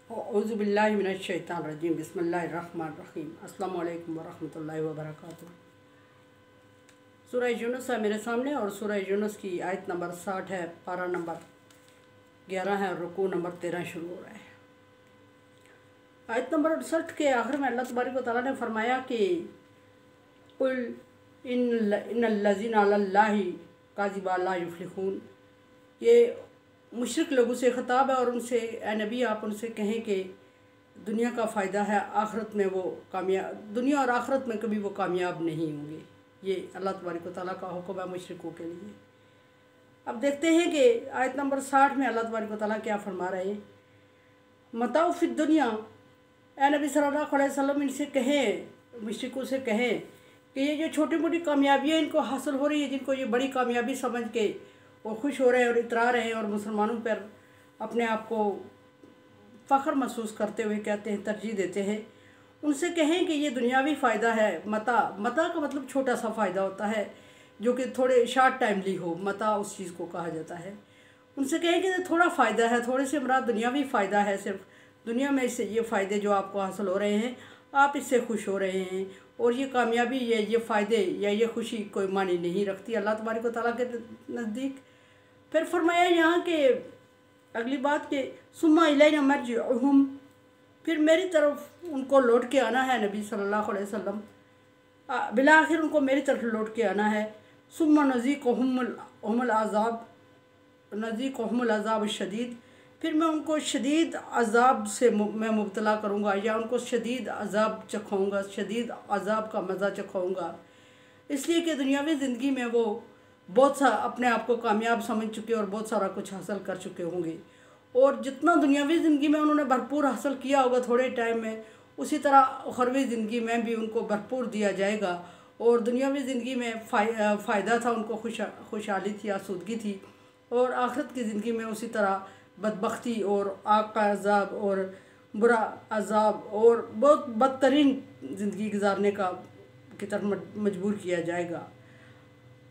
औज़ुबिल्लाहि मिनश्शैतानिर्रजीम बिस्मिल्लाहिर्रहमानिर्रहीम अस्सलामु अलैकुम वरहमतुल्लाहि वबरकातुहू। सूरह यूनुस है मेरे सामने और सूरह यूनुस की आयत नंबर 60 है, पारा नंबर 11 है और रुकू नंबर 13 शुरू हो रहा है। आयत नंबर 68 के आखिर में अल्लाह तबारक व तआला ने फरमाया कि कुल इन्नल्लज़ीना अलल्लाहि काज़िबा ला युफ़्लिहून। ये मुशरिक लोगों से ख़िताब है और उनसे ए नबी आप उनसे कहें कि दुनिया का फ़ायदा है, आखिरत में वो कामयाब, दुनिया और आखिरत में कभी वो कामयाब नहीं होंगे। ये अल्लाह तबारक व तआला का हुक्म है मुशरिकों के लिए। अब देखते हैं कि आयत नंबर 60 में अल्लाह तबारक व तआला क्या फरमा रहे हैं। मताउ फिद दुनिया, ए नबी सल्लल्लाहु अलैहि वसल्लम इनसे कहें, मुशरिकों से कहें कि ये जो छोटी मोटी कामयाबियाँ इनको हासिल हो रही है, जिनको ये बड़ी कामयाबी समझ के वो खुश हो रहे हैं और इतरा रहे हैं और मुसलमानों पर अपने आप को फ़ख्र महसूस करते हुए कहते हैं, तरजीह देते हैं, उनसे कहें कि ये दुनियावी फ़ायदा है। मता का मतलब छोटा सा फ़ायदा होता है जो कि थोड़े शॉर्ट टाइमली हो, मता उस चीज़ को कहा जाता है। उनसे कहें कि थोड़ा फ़ायदा है, थोड़े से मुराद दुनियावी फ़ायदा है, सिर्फ दुनिया में इससे ये फ़ायदे जो आपको हासिल हो रहे हैं आप इससे खुश हो रहे हैं और ये कामयाबी ये फ़ायदे या ये खुशी कोई मानी नहीं रखती अल्लाह तबारक व तआला के नज़दीक। फिर फरमाया यहाँ के अगली बात के सुम्मा इलैना मर्जिउहुम, फिर मेरी तरफ उनको लौट के आना है। नबी सल्लल्लाहु अलैहि वसल्लम बिला आखिर उनको मेरी तरफ लौट के आना है। सुम्मा नज़ीक़ुहुमुल अज़ाब शदीद, फिर मैं उनको शदीद अज़ाब से मैं मुब्तला करूँगा या उनको शदीद अज़ाब चखाऊँगा, शदीद अज़ाब का मज़ा चखाऊँगा। इसलिए कि दुनियावी ज़िंदगी में वो बहुत सा अपने आप को कामयाब समझ चुके और बहुत सारा कुछ हासिल कर चुके होंगे और जितना दुनियावी ज़िंदगी में उन्होंने भरपूर हासिल किया होगा थोड़े टाइम में, उसी तरह उखरवी ज़िंदगी में भी उनको भरपूर दिया जाएगा। और दुनियावी ज़िंदगी में फ़ायदा था, उनको खुशहाली थी, आसूदगी थी, और आखिरत की ज़िंदगी में उसी तरह बदबख्ती और आग का अज़ाब और बुरा अज़ाब और बहुत बदतरीन ज़िंदगी गुजारने की तरफ मजबूर किया जाएगा।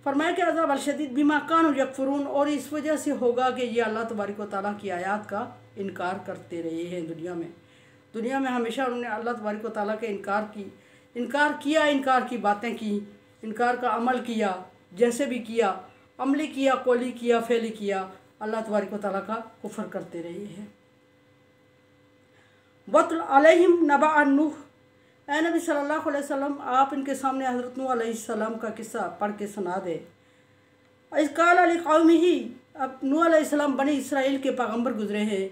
फरमाया कि अज़ाब अल-शदीद बिमा कानू यकफुरून, और इस वजह से होगा कि ये अल्लाह तबारक व तआला की आयत का इनकार करते रहे हैं। दुनिया में हमेशा उन्होंने अल्लाह तबारक व तआला के इनकार की बातें की, इनकार का अमल किया, जैसे भी किया, अमली किया, कौली किया, फ़ेली किया, अल्लाह तबारक व तआला का कुफ्र करते रहे हैं। वत्ल अलैहिम नबअ नूह, ऐ नबी सल्लल्लाहु अलैहि वसल्लम आप इनके सामने हज़रत नूह अलैहिस्सलाम का किस्सा पढ़ के सुना दे। इज़ क़ाल लिक़ौमिही, अब नूह अलैहिस्सलाम बनी इसराइल के पैगम्बर गुजरे हैं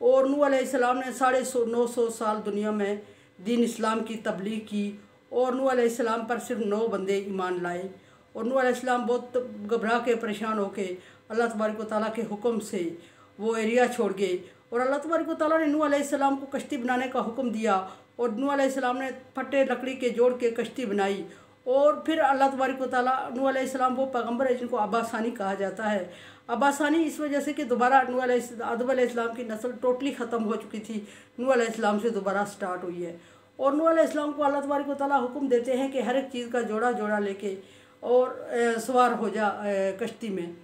और नूह अलैहिस्सलाम ने 950 साल दुनिया में दीन इस्लाम की तबलीग की और नूह अलैहिस्सलाम पर सिर्फ 9 बंदे ईमान लाए और नूह अलैहिस्सलाम बहुत घबरा के परेशान होके अल्लाह तबारक व तआला के हुक्म से वो एरिया छोड़ गए और अल्लाह तबारक व तआला ने नूह अलैहिस्सलाम को कश्ती बनाने का हुक्म दिया और नूह अलैहिस्सलाम ने फटे लकड़ी के जोड़ के कश्ती बनाई। और फिर अल्लाह तबारक व तआला, नूह अलैहिस्सलाम वो पैगम्बर है जिनको अब्बासानी कहा जाता है। अब्बासानी इस वजह से कि दोबारा आदम अलैहिस्सलाम की नस्ल टोटली ख़त्म हो चुकी थी, नूह अलैहिस्सलाम से दोबारा स्टार्ट हुई है। और नूह अलैहिस्सलाम को अल्लाह तबारक व तआला हुक्म देते हैं कि हर एक चीज़ का जोड़ा लेके और सवार हो जा कश्ती में।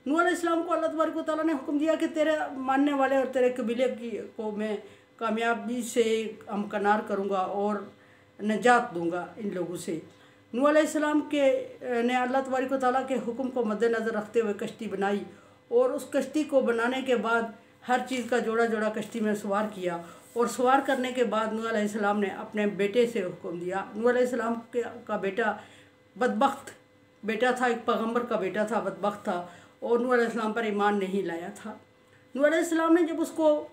नूह अलैहिस्सलाम को अल्लाह तबारक व तआला ने हुक्म दिया कि तेरे मानने वाले और तेरे कबीले को मैं कामयाबी से हमकनार करूँगा और नजात दूँगा इन लोगों से। नूह अलैहिस्सलाम ने अल्लाह तबारक व तआला के हुक्म को मद्देनज़र रखते हुए कश्ती बनाई और उस कश्ती को बनाने के बाद हर चीज़ का जोड़ा कश्ती में सवार किया और सवार करने के बाद नूह अलैहिस्सलाम ने अपने बेटे से हुक्म दिया। नूह अलैहिस्सलाम का बेटा बदबख्त बेटा था, एक पैगम्बर का बेटा था, बदबख्त था और नूह अलैहिस्सलाम पर ईमान नहीं लाया था। नूह अलैहिस्सलाम ने जब उसको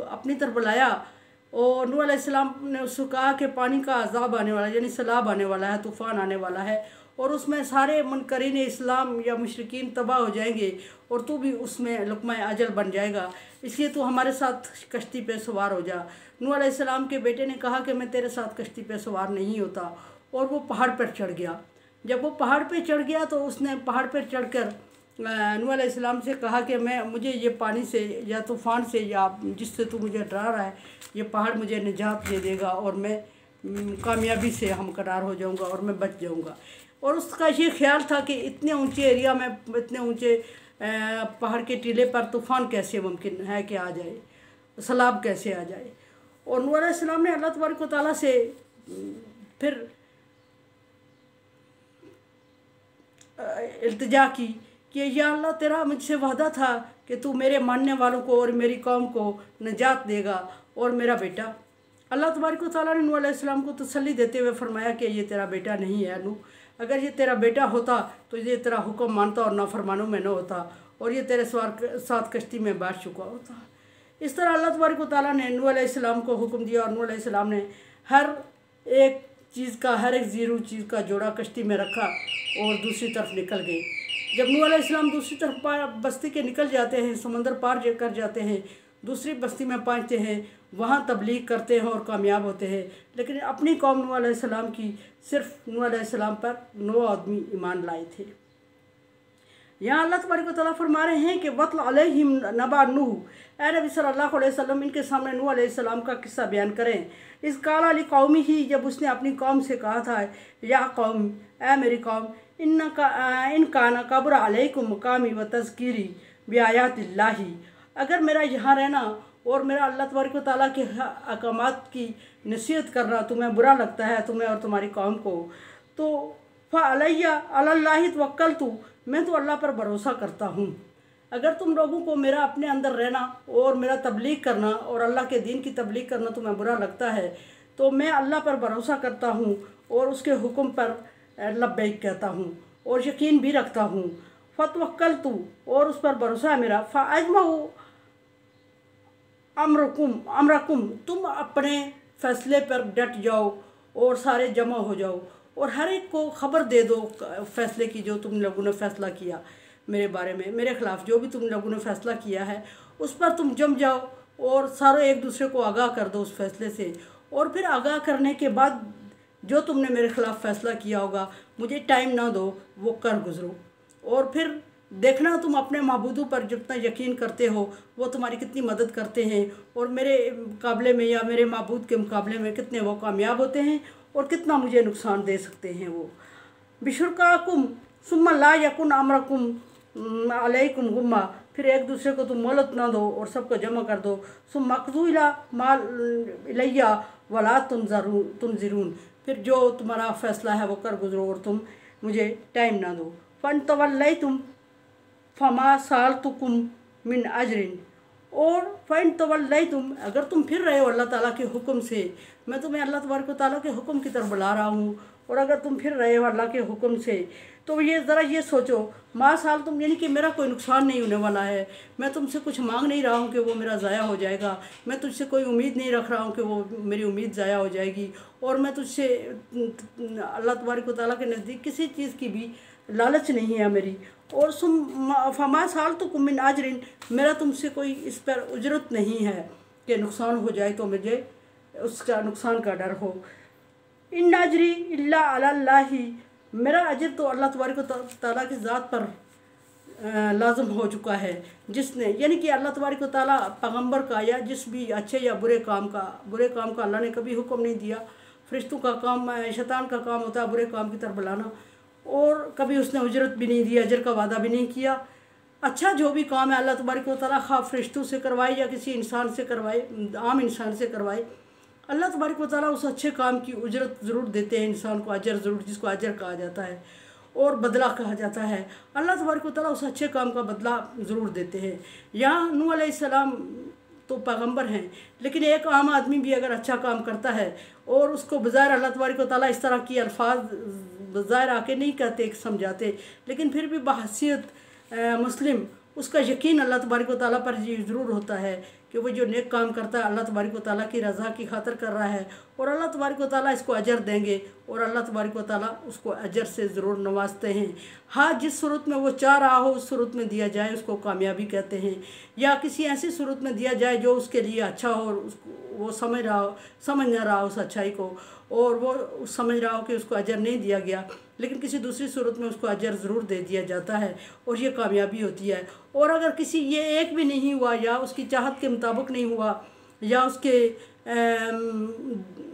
अपनी तरफ बुलाया और नूह अलैहिस्सलाम ने उसको कहा कि पानी का अज़ाब आने वाला है, यानी सैलाब आने वाला है, तूफ़ान आने वाला है और उसमें सारे मुनकरीन इस्लाम या मुशरिकीन तबाह हो जाएंगे और तू भी उसमें लुक़मा अजल बन जाएगा, इसलिए तू हमारे साथ कश्ती पे सवार हो जा। नूह अलैहिस्सलाम के बेटे ने कहा कि मैं तेरे साथ कश्ती पे सवार नहीं होता और वो पहाड़ पर चढ़ गया। जब वो पहाड़ पे चढ़ गया तो उसने पहाड़ पर चढ़कर नूह अलैहिस्सलाम से कहा कि मुझे ये पानी से या तूफ़ान से या जिससे तू मुझे डरा रहा है, ये पहाड़ मुझे निजात दे देगा और मैं कामयाबी से हमकनार हो जाऊंगा और मैं बच जाऊंगा। और उसका ये ख्याल था कि इतने ऊंचे एरिया में, इतने ऊंचे पहाड़ के टीले पर तूफ़ान कैसे मुमकिन है कि आ जाए। सलाब कैसे आ जाए। और नूह अलैहिस्सलाम ने अल्लाह तबारक व तआला से फिर इल्तिजा की कि या अल्लाह, तेरा मुझसे वादा था कि तू मेरे मानने वालों को और मेरी कौम को निजात देगा और मेरा बेटा। अल्लाह तबारक व तआला ने नूह अलैहिस्सलाम को तसल्ली देते हुए फरमाया कि ये तेरा बेटा नहीं है नूह, अगर ये तेरा बेटा होता तो ये तेरा हुक्म मानता और नाफरमानों में न होता और ये तेरे साथ कश्ती में बैठ चुका होता। इस तरह अल्लाह तबारक व तआला ने नूह अलैहिस्सलाम को हुक्म दिया और नूह अलैहिस्सलाम ने हर एक चीज़ का, हर एक ज़ीरो चीज़ का जोड़ा कश्ती में रखा और दूसरी तरफ निकल गए। जब नूह अलैहिस्सलाम दूसरी तरफ बस्ती के निकल जाते हैं, समंदर पार कर जाते हैं, दूसरी बस्ती में पहुँचते हैं, वहाँ तबलीग करते हैं और कामयाब होते हैं। लेकिन अपनी कौम नूह अलैहिस्सलाम की सिर्फ नूह अलैहिस्सलाम पर 9 आदमी ईमान लाए थे। यहाँ अल्लाह तबारक व तआला फरमा रहे हैं कि वत्ल अलैहिम नबा नूह, ए नबी सल्लल्लाहु अलैहि वसल्लम इनके सामने नूह अलैहिस्सलाम का किस्सा बयान करें। इस काला अली कौमी ही, जब उसने अपनी कौम से कहा था, या कौम, ए मेरी कौम, इन काना कब्र अलैकुम मकामी व तज़कीरी बिआयातिल्लाही, अगर मेरा यहाँ रहना और मेरा अल्लाह तबारक व तआला के अहकामात की नसीहत करना तुम्हें बुरा लगता है, तुम्हें और तुम्हारी कौम को, तो फ़अलैया अलल्लाहि तवक्कलतु, मैं तो अल्लाह पर भरोसा करता हूँ। अगर तुम लोगों को मेरा अपने अंदर रहना और मेरा तबलीग करना और अल्लाह के दीन की तबलीग करना तुम्हें बुरा लगता है, तो मैं अल्लाह पर भरोसा करता हूँ और उसके हुक्म पर लब्बैक कहता हूँ और यकीन भी रखता हूँ। फतवक्कलतु, और उस पर भरोसा है मेरा। फ़अजमउ अमरकुम, तुम अपने फ़ैसले पर डट जाओ और सारे जमा हो जाओ और हर एक को ख़बर दे दो फ़ैसले की, जो तुम लोगों ने फ़ैसला किया मेरे बारे में, मेरे ख़िलाफ़ जो भी तुम लोगों ने फ़ैसला किया है उस पर तुम जम जाओ और सारे एक दूसरे को आगाह कर दो उस फ़ैसले से। और फिर आगाह करने के बाद जो तुमने मेरे ख़िलाफ़ फ़ैसला किया होगा, मुझे टाइम ना दो, वो कर गुज़रो। और फिर देखना तुम अपने माबूदों पर जितना यकीन करते हो वो तुम्हारी कितनी मदद करते हैं और मेरे मुकाबले में या मेरे माबूद के मुकाबले में कितने वो कामयाब होते हैं और कितना मुझे नुकसान दे सकते हैं वो। बिशुरकाकुम सुम्मा ला यकुन अमरकुम अलैकुम गुम्मा, फिर एक दूसरे को तुम मोहलत ना दो और सबको जमा कर दो। सुम्मा मक़ज़ूइला माल इलैया वला तुनज़िरून, फिर जो तुम्हारा फ़ैसला है वो कर गुजरो और तुम मुझे टाइम ना दो। फ़न तवल्लैतुम फ़मा सालतुकुम मिन अजरिन, और फ़इन तवल्लैतुम, अगर तुम फिर रहे हो अल्लाह ताला के हुक्म से, मैं तुम्हें अल्लाह तबारक व तआला के हुक्म की तरफ बुला रहा हूँ, और अगर तुम फिर रहे हो अल्लाह के हुक्म से, तो ये ज़रा ये सोचो, मा साल तुम, यानी कि मेरा कोई नुकसान नहीं होने वाला है, मैं तुमसे कुछ मांग नहीं रहा हूँ कि वो मेरा ज़ाया हो जाएगा, मैं तुझसे कोई उम्मीद नहीं रख रहा हूँ कि वो मेरी उम्मीद ज़ाया हो जाएगी, और मैं तुझसे अल्लाह तबारक व तआला के नज़दीक किसी चीज़ की भी लालच नहीं है मेरी। और फमा साल तो कुमिन आजरिन, मेरा तुमसे कोई इस पर उजरत नहीं है कि नुकसान हो जाए तो मुझे उसका नुकसान का डर हो। इन नाजरी इल्ला अल्लाही, मेरा अजर तो अल्लाह तबारक व तआला की ज़ात पर लाजम हो चुका है, जिसने, यानी कि अल्लाह तबारक व तआला पैगम्बर का या जिस भी अच्छे या बुरे काम का अल्लाह ने कभी हुक्म नहीं दिया। फरिश्तों का काम, शैतान का काम होता है बुरे काम की तरफ बुलाना, और कभी उसने उजरत भी नहीं दी, अजर का वादा भी नहीं किया। अच्छा जो भी काम है अल्लाह तबारक व तआला खा फरिश्तों से करवाए या किसी इंसान से करवाए, आम इंसान से करवाए, अल्लाह तबारक व तआला उस अच्छे काम की उजरत ज़रूर देते हैं इंसान को, अजर ज़रूर, जिसको अजर कहा जाता है और बदला कहा जाता है। अल्लाह तबारक व तआला उस अच्छे काम का बदला ज़रूर देते हैं। यहाँ नूह अलैहिस्सलाम तो पैगम्बर हैं, लेकिन एक आम आदमी भी अगर अच्छा काम करता है और उसको बज़ाहिर अल्लाह तबारक व तआला इस तरह की अल्फाज बज़ाहिर आके नहीं कहते, समझाते, लेकिन फिर भी बहैसियत मुस्लिम उसका यकीन अल्लाह तबारक व तआला पर ज़रूर होता है कि वो जो नेक काम करता है अल्लाह तबारक व तआला की रज़ा की खातिर कर रहा है और अल्लाह तबारक व तआला इसको अजर देंगे और अल्लाह तबारक व तआला उसको अजर से ज़रूर नवाजते हैं। हाँ, जिस सूरत में वो चाह रहा हो उस सूरत में दिया जाए उसको कामयाबी कहते हैं, या किसी ऐसी सूरत में दिया जाए जो उसके लिए अच्छा हो और वो समझ ना रहा हो उस अच्छाई को, और वो समझ रहा हो कि उसको अजर नहीं दिया गया, लेकिन किसी दूसरी सूरत में उसको अजर ज़रूर दे दिया जाता है और ये कामयाबी होती है। और अगर किसी ये एक भी नहीं हुआ या उसकी चाहत के मुताबिक नहीं हुआ या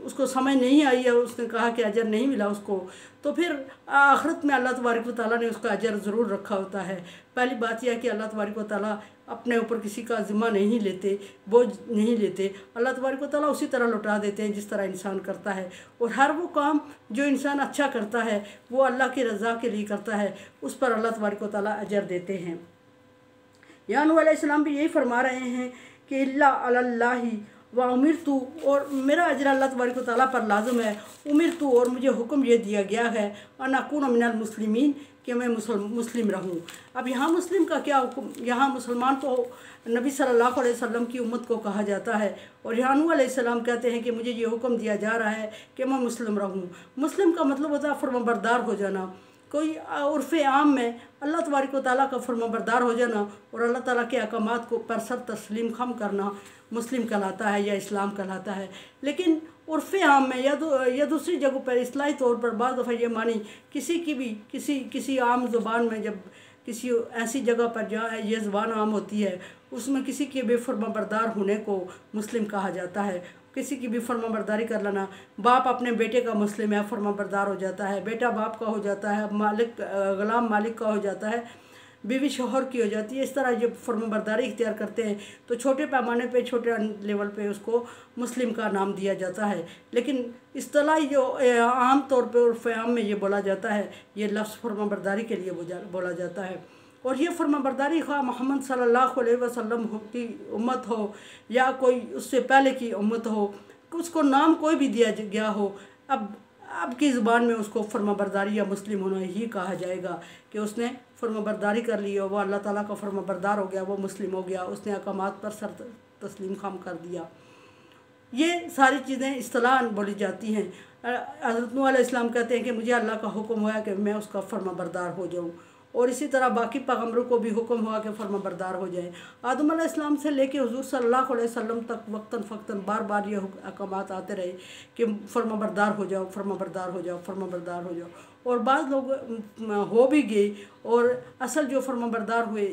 उसको समझ नहीं आई या उसने कहा कि अजर नहीं मिला उसको, तो फिर आखिरत में अल्लाह तबारक व तआला ने उसका अजर ज़रूर रखा होता है। पहली बात यह कि अल्लाह तबारक व तआला अपने ऊपर किसी का ज़िम्मा नहीं लेते, बोझ नहीं लेते। अल्लाह तबारक व तआला उसी तरह लौटा देते हैं जिस तरह इंसान करता है। और हर वो काम जो इंसान अच्छा करता है वो अल्लाह की रज़ा के लिए करता है, उस पर अल्लाह तबारक व तआला अजर देते हैं। या नूह अलैहिस्सलाम भी यही फरमा रहे हैं कि इल्ला अलल्लाहि व उमिरतु, और मेरा अजर अल्लाह तबारक व तआला पर लाज़िम है। उमिरतु, और मुझे हुक्म ये दिया गया है अन अकून मिनल मुस्लिमीन, कि मैं मुस्लिम रहूँ। अब यहाँ मुस्लिम का क्या हुक्म, यहाँ मुसलमान तो नबी सल्लल्लाहु अलैहि वसल्लम की उम्मत को कहा जाता है, और यहाँ नूह अलैहिस्सलाम कहते हैं कि मुझे ये हुक्म दिया जा रहा है कि मैं मुस्लिम रहूँ। मुस्लिम का मतलब होता है फरमाबरदार हो जाना। कोई उर्फ़ आम में अल्लाह तबारक व तआला का फरमाबरदार हो जाना और अल्लाह ताला के अहकामात को पर सर तस्लीम खम करना मुस्लिम कहलाता है या इस्लाम कहलाता है। लेकिन उर्फ़ आम में या दूसरी जगहों पर इस्लाही तौर पर बाज़ दफ़ा ये मानी किसी की भी किसी आम ज़ुबान में, जब किसी ऐसी जगह पर जहाँ ये ज़ुबान आम होती है उसमें किसी के बेफरमाबरदार होने को मुस्लिम कहा जाता है। किसी की भी फरमाबरदारी कर लेना, बाप अपने बेटे का मुस्लिम है फरमाबरदार हो जाता है, बेटा बाप का हो जाता है, मालिक ग़ुलाम मालिक का हो जाता है, बीवी शोहर की हो जाती है। इस तरह जब फरमाबरदारी इख्तियार करते हैं तो छोटे पैमाने पे, छोटे लेवल पे उसको मुस्लिम का नाम दिया जाता है। लेकिन इस्तिलाही जो आम तौर पे उर्फ़ आम में ये बोला जाता है, ये लफ्ज़ फरमाबरदारी के लिए बोला जाता है। और ये फरमाबरदारी ख़्वाह मोहम्मद सल्लल्लाहु अलैहि वसल्लम की उम्मत हो या कोई उससे पहले की उम्मत हो, उसको नाम कोई भी दिया गया हो, अब की ज़ुबान में उसको फरमाबरदारी या मुस्लिम होना ही कहा जाएगा कि उसने फरमाबरदारी कर ली हो, वो अल्लाह ताला का फरमाबरदार हो गया, वो मुस्लिम हो गया, उसने अहकामात पर सर तस्लीम खाम कर दिया। ये सारी चीज़ें इस्तिलाह बोली जाती हैं। हज़रत नूह अलैहिस्सलाम कहते हैं कि मुझे अल्लाह का हुक्म हुआ कि मैं उसका फरमाबरदार हो जाऊँ, और इसी तरह बाकी पैगम्बरों को भी हुक्म हुआ कि फरमाबरदार हो जाए। आदम अलैहिस्सलाम से लेके हुज़ूर सल्लल्लाहु अलैहि वसल्लम तक वक्तन फ़क्तन बार बार ये अहकामात आते रहे कि फरमाबरदार हो जाओ, फरमाबरदार हो जाओ, फरमाबरदार हो जाओ। और बाज़ लोग हो भी गए और असल जो फरमाबरदार हुए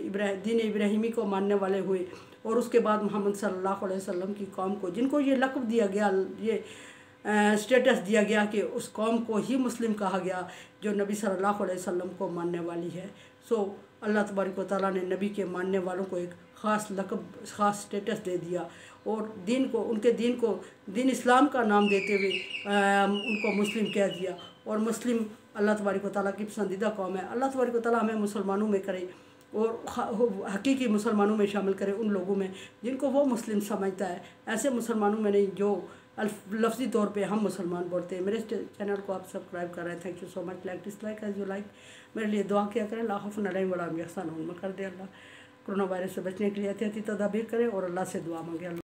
दीन इब्राहिमी को मानने वाले हुए, और उसके बाद मोहम्मद सल्लल्लाहु अलैहि वसल्लम की कौम को, जिनको ये लक़ब दिया गया, ये स्टेटस दिया गया कि उस कौम को ही मुस्लिम कहा गया जो नबी सल्लल्लाहु अलैहि वसल्लम को मानने वाली है। सो अल्लाह तबारक व तआला ने नबी के मानने वालों को एक ख़ास लक़ब, ख़ास स्टेटस दे दिया, और उनके दीन इस्लाम का नाम देते हुए उनको मुस्लिम कह दिया। और मुस्लिम अल्लाह तबारक व तआला की पसंदीदा कौम है। अल्लाह तबारक व तआला हमें मुसलमानों में करे और हकीकी मुसलमानों में शामिल करे, उन लोगों में जिनको वो मुस्लिम समझता है, ऐसे मुसलमानों में नहीं जो लफ्ज़ी तौर पे हम मुसलमान बोलते हैं। मेरे चैनल को आप सब्सक्राइब कर रहे हैं, thank you so much. Like dislike as you like. मेरे लिए दुआ किया करें, ला खौफुन अलैहिम वला हुम यहज़नून कर दे। अल्लाह कोरोना वायरस से बचने के लिए एहतियाती तदाबीर करें और अल्लाह से दुआ मांगे।